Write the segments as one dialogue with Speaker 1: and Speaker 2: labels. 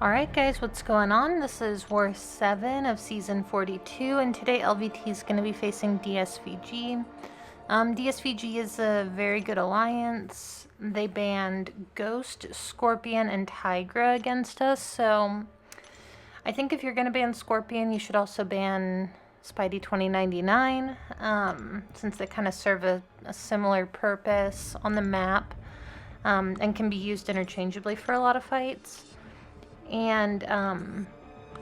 Speaker 1: Alright guys, what's going on? This is War 7 of Season 42, and today LVT is going to be facing DSVG. DSVG is a very good alliance. They banned Ghost, Scorpion, and Tigra against us, so I think if you're going to ban Scorpion, you should also ban Spidey 2099, since they kind of serve a similar purpose on the map, and can be used interchangeably for a lot of fights. And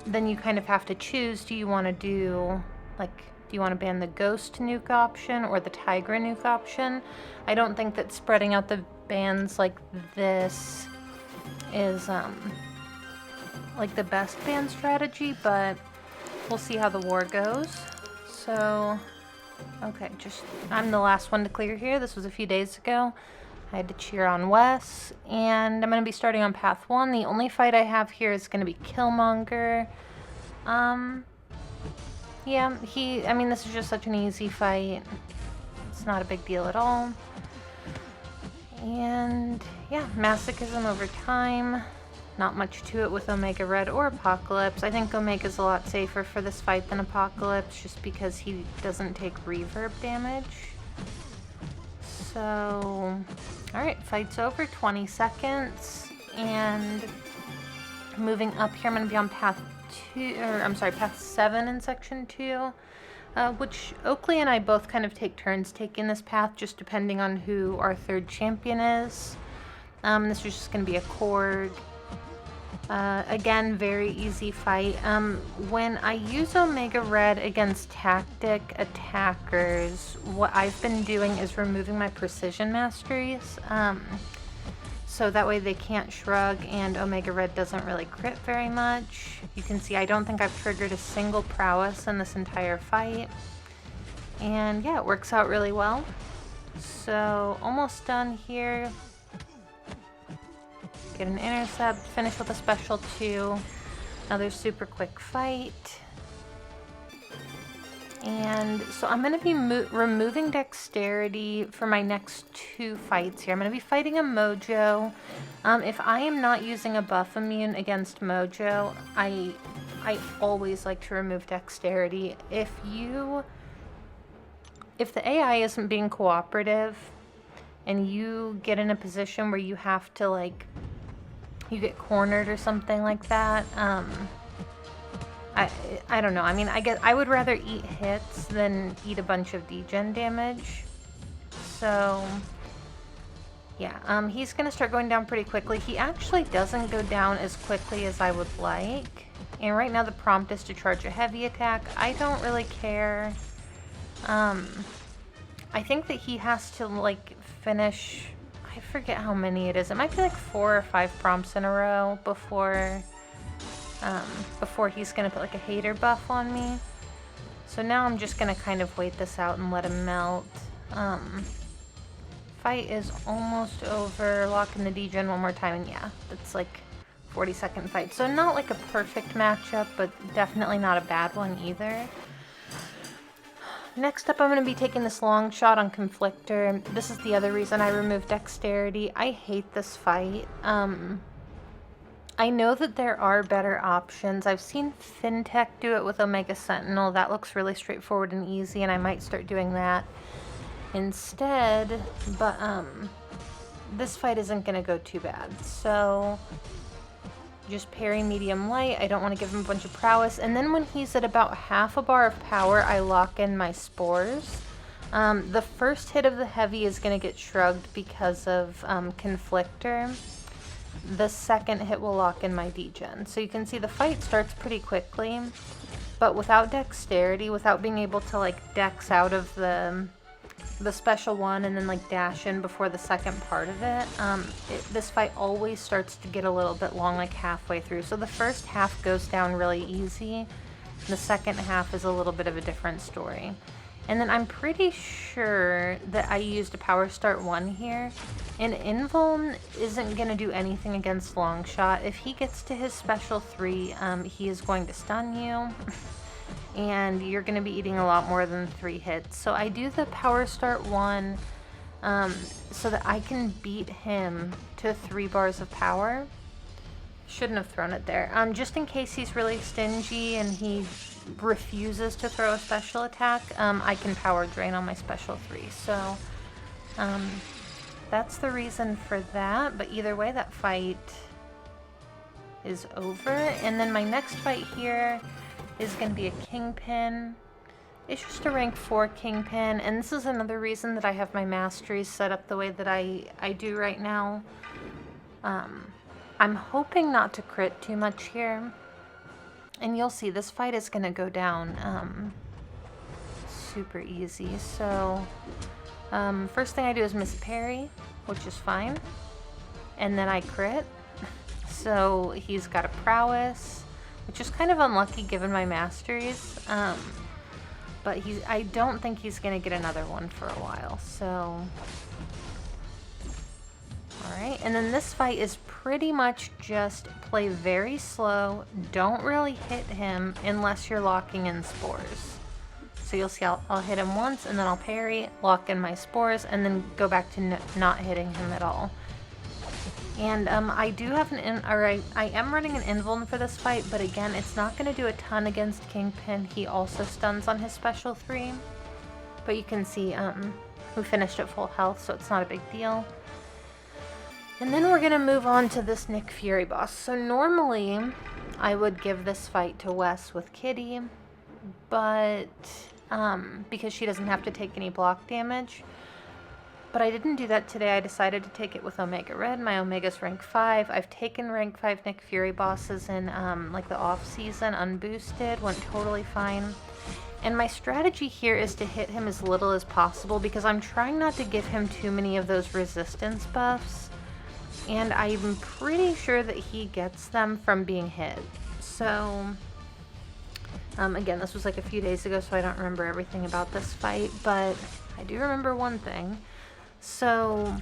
Speaker 1: then you kind of have to choose, do you want to do you want to ban the Ghost nuke option or the Tigra nuke option? I don't think that spreading out the bans like this is like the best ban strategy, but we'll see how the war goes. So, okay, I'm the last one to clear here. This was a few days ago. I had to cheer on Wes, and I'm going to be starting on Path 1. The only fight I have here is going to be Killmonger. Yeah, I mean, this is just such an easy fight. It's not a big deal at all. And, yeah, Masochism over time. Not much to it with Omega Red or Apocalypse. I think Omega's a lot safer for this fight than Apocalypse, just because he doesn't take reverb damage. So, alright, fight's over, 20 seconds, and moving up here, I'm going to be on Path 7 in Section 2, which Oakley and I both kind of take turns taking this path, just depending on who our third champion is. This is just going to be a Korg. Again, very easy fight. When I use Omega Red against tactic attackers, what I've been doing is removing my precision masteries, so that way they can't shrug and Omega Red doesn't really crit very much. You can see I don't think I've triggered a single prowess in this entire fight, and yeah, it works out really well. So almost done here. Get an intercept, finish with a special 2, another super quick fight. And so I'm going to be removing dexterity for my next 2 fights here. I'm going to be fighting a Mojo. If I am not using a buff immune against Mojo, I always like to remove dexterity. If the AI isn't being cooperative and you get in a position where you have to you get cornered or something like that, I don't know. I mean, I guess I would rather eat hits than eat a bunch of degen damage. So, yeah, he's gonna start going down pretty quickly. He actually doesn't go down as quickly as I would like. And right now the prompt is to charge a heavy attack. I don't really care. I think that he has to, finish... I forget how many it is. It might be 4 or 5 prompts in a row before he's gonna put a hater buff on me. So now I'm just gonna kind of wait this out and let him melt. Fight is almost over. Lock in the degen one more time, and yeah, it's 40-second fight. So not a perfect matchup, but definitely not a bad one either. Next up, I'm going to be taking this Longshot on Conflictor. This is the other reason I removed dexterity. I hate this fight. I know that there are better options. I've seen Fintech do it with Omega Sentinel. That looks really straightforward and easy, and I might start doing that instead. But this fight isn't going to go too bad. So just parry medium light. I don't want to give him a bunch of prowess. And then when he's at about half a bar of power, I lock in my spores. The first hit of the heavy is going to get shrugged because of Conflictor. The second hit will lock in my degen. So you can see the fight starts pretty quickly, but without dexterity, without being able to dex out of the special one and then dash in before the second part of it, this fight always starts to get a little bit long halfway through. So the first half goes down really easy. The second half is a little bit of a different story. And then I'm pretty sure that I used a power start 1 here. And Invuln isn't going to do anything against Longshot. If he gets to his special 3, he is going to stun you. And you're going to be eating a lot more than 3 hits. So I do the power start 1 so that I can beat him to 3 bars of power. Shouldn't have thrown it there. Just in case he's really stingy and he refuses to throw a special attack, I can power drain on my special 3. So that's the reason for that. But either way, that fight is over. And then my next fight here is going to be a Kingpin. It's just a rank 4 Kingpin, and this is another reason that I have my masteries set up the way that I do right now. I'm hoping not to crit too much here, and you'll see this fight is going to go down super easy. So first thing I do is miss parry, which is fine, and then I crit. So he's got a prowess, which is kind of unlucky given my masteries. But I don't think he's going to get another one for a while, so... Alright, and then this fight is pretty much just play very slow, don't really hit him unless you're locking in spores. So you'll see I'll hit him once, and then I'll parry, lock in my spores, and then go back to not hitting him at all. And I do have I am running an invuln for this fight, but again, it's not going to do a ton against Kingpin. He also stuns on his special 3. But you can see who finished at full health, so it's not a big deal. And then we're going to move on to this Nick Fury boss. So normally, I would give this fight to Wes with Kitty, but because she doesn't have to take any block damage. But I didn't do that today. I decided to take it with Omega Red. My Omega's rank 5. I've taken rank 5 Nick Fury bosses in like the off season, unboosted, went totally fine. And my strategy here is to hit him as little as possible because I'm trying not to give him too many of those resistance buffs. And I'm pretty sure that he gets them from being hit. So, again, this was like a few days ago, so I don't remember everything about this fight, but I do remember one thing. So,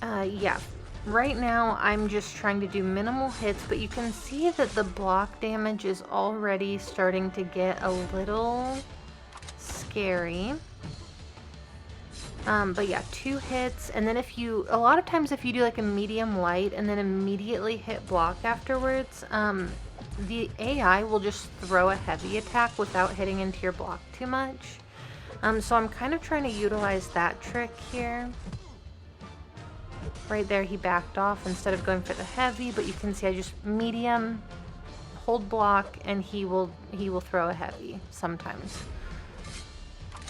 Speaker 1: yeah, right now I'm just trying to do minimal hits, but you can see that the block damage is already starting to get a little scary. But yeah, 2 hits, and then a lot of times if you do like a medium light and then immediately hit block afterwards, the AI will just throw a heavy attack without hitting into your block too much. So I'm kind of trying to utilize that trick here. Right there, he backed off instead of going for the heavy, but you can see I just medium, hold block, and he will throw a heavy sometimes.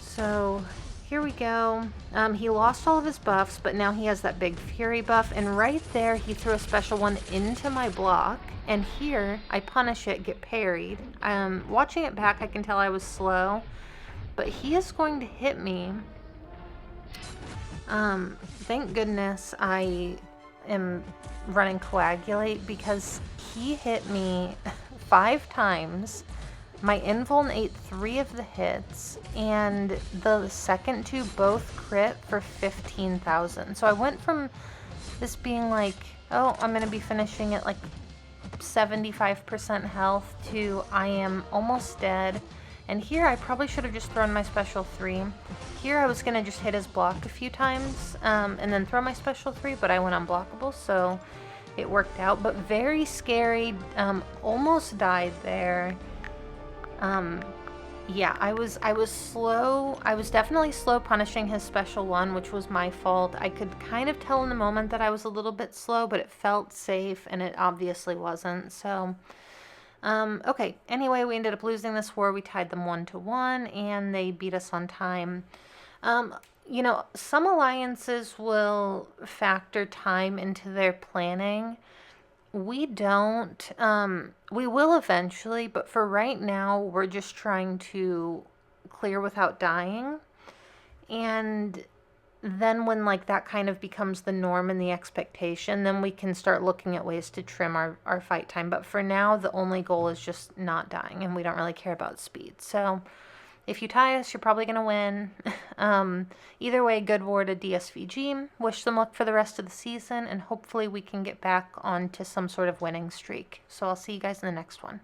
Speaker 1: So here we go. He lost all of his buffs, but now he has that big Fury buff, and right there he threw a special one into my block, and here I punish it, get parried. Watching it back, I can tell I was slow. But he is going to hit me. Thank goodness I am running Coagulate because he hit me 5 times. My invuln ate 3 of the hits, and the second 2 both crit for 15,000. So I went from this being like, oh, I'm going to be finishing at like 75% health to I am almost dead. And here I probably should have just thrown my special 3. Here I was going to just hit his block a few times and then throw my special 3, but I went unblockable, so it worked out. But very scary, almost died there. Yeah, I was slow. I was definitely slow punishing his special 1, which was my fault. I could kind of tell in the moment that I was a little bit slow, but it felt safe, and it obviously wasn't, so... okay, anyway, we ended up losing this war. We tied them 1-1, and they beat us on time. You know, some alliances will factor time into their planning. We don't. We will eventually, but for right now, we're just trying to clear without dying. And then when like that kind of becomes the norm and the expectation, then we can start looking at ways to trim our fight time. But for now, the only goal is just not dying, and we don't really care about speed. So if you tie us, you're probably going to win. Either way, good war to DSVG. Wish them luck for the rest of the season, and hopefully we can get back onto some sort of winning streak. So I'll see you guys in the next one.